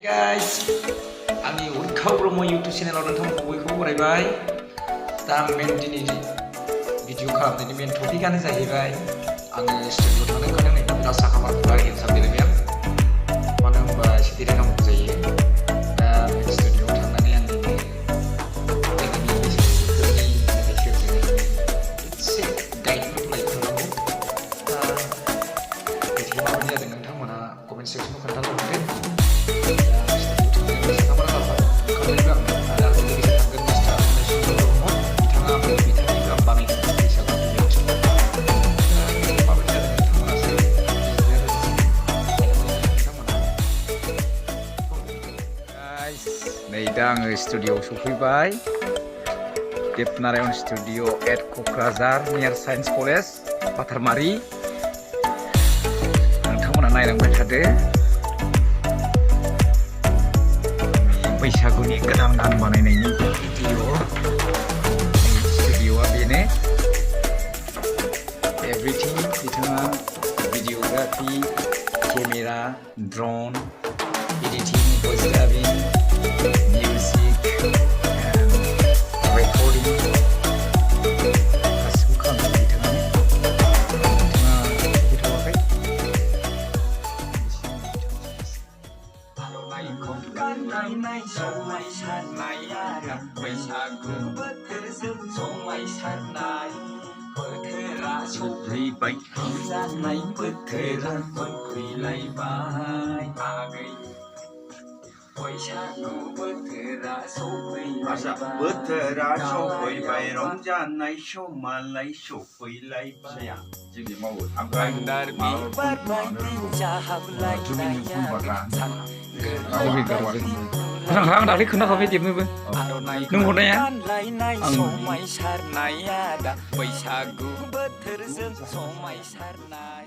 Guys, आंनि Urkhao Brahma YouTube चेनेलाव नोंथांमोनखौ बयखौबो बरायबाय। दा आं दिनै भिडिअ खालामनायनि मेन टपिकआनो जाहैबाय आङो स्टुडिअ थांनो ओंखारदों नै बिराद साखा मारा हिसाब देलायबाय आं। मानो होनबा एसे देलायनांगौ जायो। दा स्टुडिअ थांनानै आं जोंनि बेसेनफोरनि एसे गाइडफोरखौ लायखांनांगौ। दा भिडिअ माबायदि जादों नोंथांमोना कमेन्ट सेक्सनाव खोन्थाहरदो। नै दा आङो स्टुडिअआव सफैबाय। देबनारायण स्टुडिअ एट क'क्राझार नियार साइन्स कलेज बाथारमारि। नोंथांमोना नायलांबाय थादो। बैसागुनि गोदान गान बानायनायनि भिडिअ स्टुडिअआ बेनो। एभ्रिथिं बिथाङा भिडिअग्राफि, केमेरा, ड्रन, एडिटिं, भइस डाबिं, मिउजिक, रेकर्डिं गासिबो खालामो बिथाङानो। बिथाङा फैथ'वाखै। सफैबाय रंजानाय बोथोरा मोनफैलायबाय आगै बैसागु बोथोरा सफैलायबाय बोथोरा सफैबाय रंजानाय समालाय सफैलायबाय जोंनि मावो बान्दार बिबार बायदि जाहाबलायनाया आं दाख्लै खोन्थाखाबाय देबनोबो नों हरनाया समायसारनाया दा बैसागु बोथोरजों समायसारनाय।